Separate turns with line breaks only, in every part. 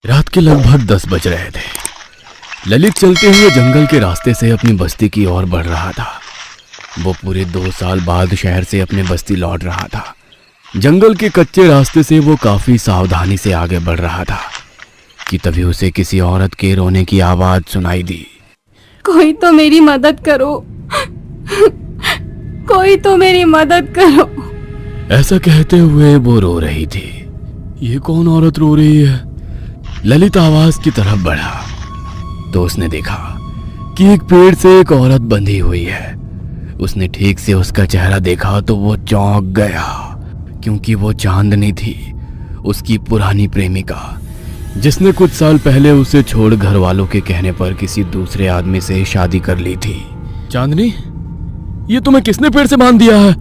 रात के लगभग 10 बज रहे थे। ललित चलते हुए जंगल के रास्ते से अपनी बस्ती की ओर बढ़ रहा था। वो पूरे 2 साल बाद शहर से अपने बस्ती लौट रहा था। जंगल के कच्चे रास्ते से वो काफी सावधानी से आगे बढ़ रहा था कि तभी उसे किसी औरत के रोने की आवाज सुनाई दी।
कोई तो मेरी मदद करो, कोई तो मेरी मदद करो।
ऐसा कहते हुए वो रो रही थी। ये कौन औरत रो रही है? ललित आवाज की तरफ बढ़ा तो उसने देखा कि एक पेड़ से एक औरत बंधी हुई है। उसने ठीक से उसका चेहरा देखा तो वो चौंक गया, क्योंकि वो चांदनी थी, उसकी पुरानी प्रेमिका, जिसने कुछ साल पहले उसे छोड़ घर वालों के कहने पर किसी दूसरे आदमी से शादी कर ली थी। चांदनी, ये तुम्हें किसने पेड़ से बांध दिया है?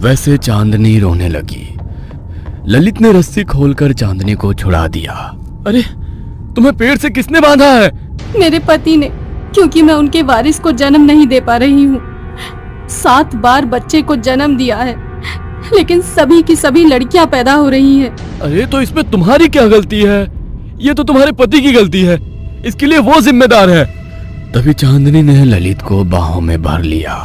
वैसे चांदनी रोने लगी। ललित ने रस्सी खोलकर चांदनी को छुड़ा दिया। अरे, तुम्हें पेड़ से किसने बांधा है?
मेरे पति ने, क्योंकि मैं उनके वारिस को जन्म नहीं दे पा रही हूँ। 7 बार बच्चे को जन्म दिया है, लेकिन सभी की सभी लड़कियां पैदा हो रही हैं।
अरे, तो इसमें तुम्हारी क्या गलती है? ये तो तुम्हारे पति की गलती है, इसके लिए वो जिम्मेदार है। तभी चांदनी ने ललित को बाहों में भर लिया।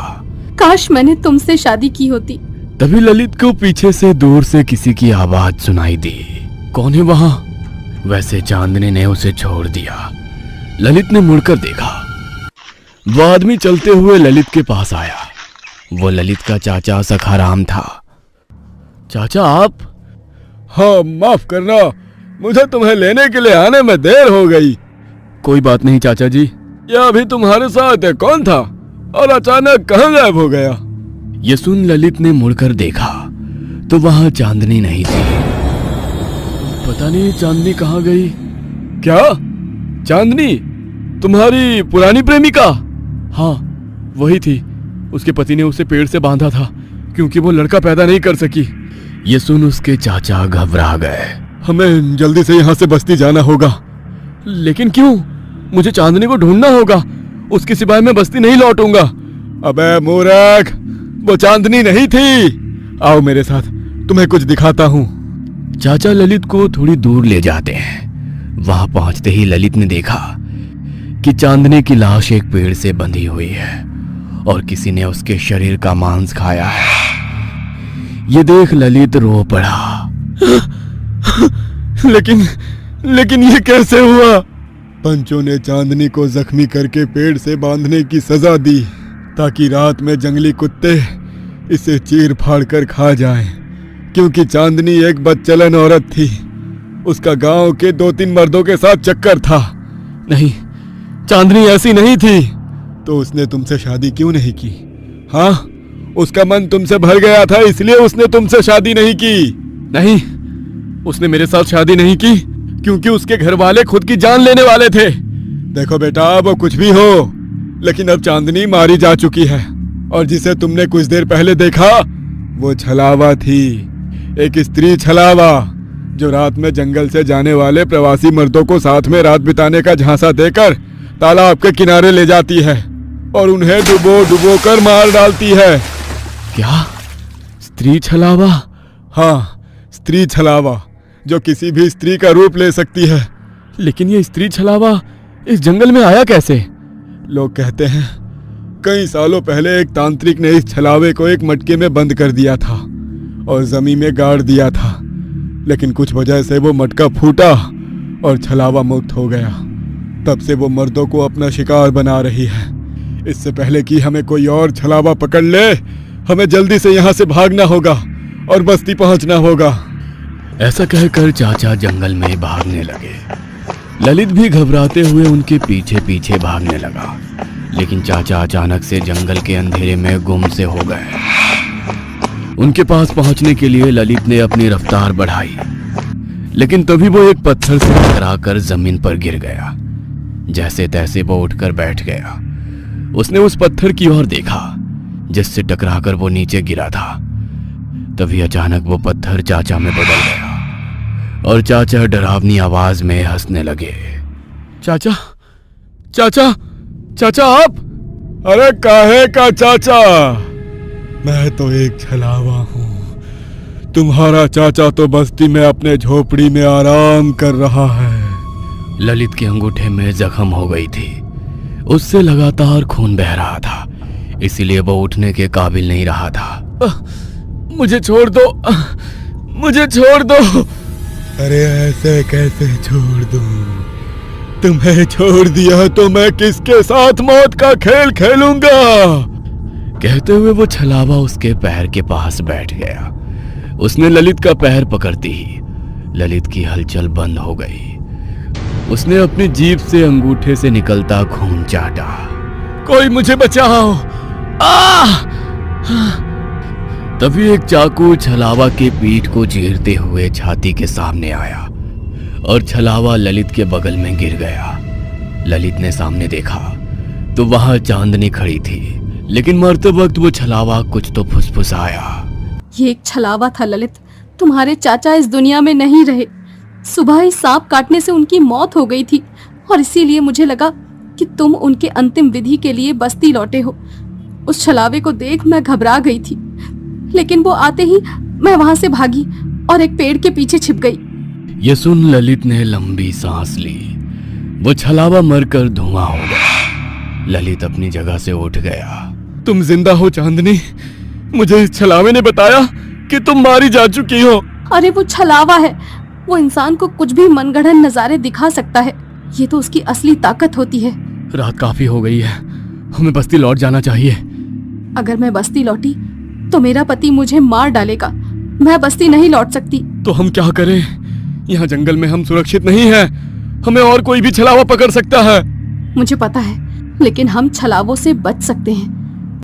काश मैंने तुमसे शादी की होती।
तभी ललित को पीछे से दूर से किसी की आवाज सुनाई दी। कौन है वहां? वैसे चांदनी ने उसे छोड़ दिया। ललित ने मुड़कर देखा। वो आदमी चलते हुए ललित के पास आया। वो ललित का चाचा सखाराम था। चाचा, आप?
हाँ, माफ करना, मुझे तुम्हें लेने के लिए आने में देर हो गई।
कोई बात नहीं चाचा जी।
यह अभी तुम्हारे साथ कौन था और अचानक कहाँ गायब हो गया?
ये सुन ललित ने मुड़कर देखा तो वहां चांदनी नहीं थी। पता नहीं चांदनी कहाँ गई।
क्या? चांदनी तुम्हारी पुरानी प्रेमिका?
हाँ, वही थी। उसके पति ने उसे पेड़ से बांधा था क्योंकि वो लड़का पैदा नहीं कर सकी। ये सुन उसके चाचा घबरा गए।
हमें जल्दी से यहाँ से बस्ती जाना होगा।
लेकिन क्यों? मुझे चांदनी को ढूंढना होगा, उसके सिवाय मैं बस्ती नहीं लौटूंगा।
अबे मूर्ख, वो चांदनी नहीं थी। आओ मेरे साथ, तुम्हें कुछ दिखाता हूँ।
चाचा ललित को थोड़ी दूर ले जाते हैं। वहां पहुंचते ही ललित ने देखा कि चांदनी की लाश एक पेड़ से बंधी हुई है और किसी ने उसके शरीर का मांस खाया है। ये देख ललित रो पड़ा।
लेकिन ये कैसे हुआ? पंचों ने चांदनी को जख्मी करके पेड़ से बांधने की सजा दी ताकि रात में जंगली कुत्ते इसे चीर फाड़ कर खा जाएं। क्योंकि चांदनी एक बदचलन औरत थी, उसका गांव के 2-3 मर्दों के साथ चक्कर था।
नहीं, चांदनी ऐसी नहीं थी।
तो उसने तुमसे शादी क्यों नहीं की? हाँ, उसका मन तुमसे भर गया था, इसलिए उसने तुमसे शादी नहीं की।
नहीं, उसने मेरे साथ शादी नहीं की क्योंकि उसके घर वाले खुद की जान लेने वाले थे।
देखो बेटा, वो कुछ भी हो, लेकिन अब चांदनी मारी जा चुकी है और जिसे तुमने कुछ देर पहले देखा वो छलावा थी, एक स्त्री छलावा, जो रात में जंगल से जाने वाले प्रवासी मर्दों को साथ में रात बिताने का झांसा देकर तालाब के किनारे ले जाती है और उन्हें डुबो कर मार डालती है।
क्या? स्त्री छलावा?
हाँ, स्त्री छलावा, जो किसी भी स्त्री का रूप ले सकती है।
लेकिन ये स्त्री छलावा इस जंगल में आया कैसे?
लोग कहते हैं कई सालों पहले एक तांत्रिक ने इस छलावे को एक मटके में बंद कर दिया था और जमीन में गाड़ दिया था, लेकिन कुछ वजह से वो मटका फूटा और छलावा मुक्त हो गया। तब से वो मर्दों को अपना शिकार बना रही है। इससे पहले कि हमें कोई और छलावा पकड़ ले, हमें जल्दी से यहाँ से भागना होगा और बस्ती पहुँचना होगा।
ऐसा कहकर चाचा जंगल में भागने लगे। ललित भी घबराते हुए उनके पीछे पीछे भागने लगा, लेकिन चाचा अचानक से जंगल के अंधेरे में गुम से हो गए। उनके पास पहुंचने के लिए ललित ने अपनी रफ्तार बढ़ाई, लेकिन तभी वो एक पत्थर से टकराकर जमीन पर गिर गया। जैसे तैसे वो उठकर बैठ गया। उसने उस पत्थर की ओर देखा जिससे टकराकर वो नीचे गिरा था। तभी अचानक वो पत्थर चाचा में बदल गया और चाचा डरावनी आवाज में हंसने लगे। चाचा, चाचा, चाचा आप?
अरे काहे का चाचा? मैं तो एक छलावा हूँ। तुम्हारा चाचा तो बस्ती में अपने झोपड़ी में आराम कर रहा है।
ललित के अंगूठे में जख्म हो गई थी। उससे लगातार खून बह रहा था, इसीलिए वो उठने के काबिल नहीं रहा था।
मुझे छोड़ दो, मुझे छोड़ दो। अरे ऐसे कैसे छोड़ दूं? तुम्हें छोड़ दिया तो मैं किसके साथ मौत का खेल खेलूंगा?
कहते हुए वो छलावा उसके पैर के पास बैठ गया। उसने ललित का पैर पकड़ती ही ललित की हलचल बंद हो गई। उसने अपनी जीभ से अंगूठे से निकलता खून चाटा।
कोई मुझे बचाओ!
तभी एक चाकू छलावा के पीठ को चीरते हुए छाती के सामने आया और छलावा ललित के बगल में गिर गया। ललित ने सामने देखा तो वहां चांदनी खड़ी थी, लेकिन मरते वक्त वो छलावा कुछ तो फुसफुसाया।
ये एक छलावा था ललित। तुम्हारे चाचा इस दुनिया में नहीं रहे। सुबह ही सांप काटने से उनकी मौत हो गई थी और इसीलिए मुझे लगा कि तुम उनके अंतिम विधि के लिए बस्ती लौटे हो। उस छलावे को देख मैं घबरा गई थी, लेकिन वो आते ही मैं वहां से भागी और एक पेड़ के पीछे छिप गई।
ये सुन ललित ने लंबी सांस ली। वो छलावा मरकर धुआं हो गया। ललित अपनी जगह से उठ गया।
तुम जिंदा हो चांदनी? मुझे इस छलावे ने बताया कि तुम मारी जा चुकी हो।
अरे वो छलावा है। वो इंसान को कुछ भी मनगढ़ंत नजारे दिखा सकता है। ये तो उसकी असली ताकत होती है।
रात काफी हो गई है, हमें बस्ती लौट जाना चाहिए।
अगर मैं बस्ती लौटी तो मेरा पति मुझे मार डालेगा। मैं बस्ती नहीं लौट सकती।
तो हम क्या करें? यहाँ जंगल में हम सुरक्षित नहीं हैं। हमें और कोई भी छलावा पकड़ सकता है।
मुझे पता है, लेकिन हम छलावों से बच सकते हैं।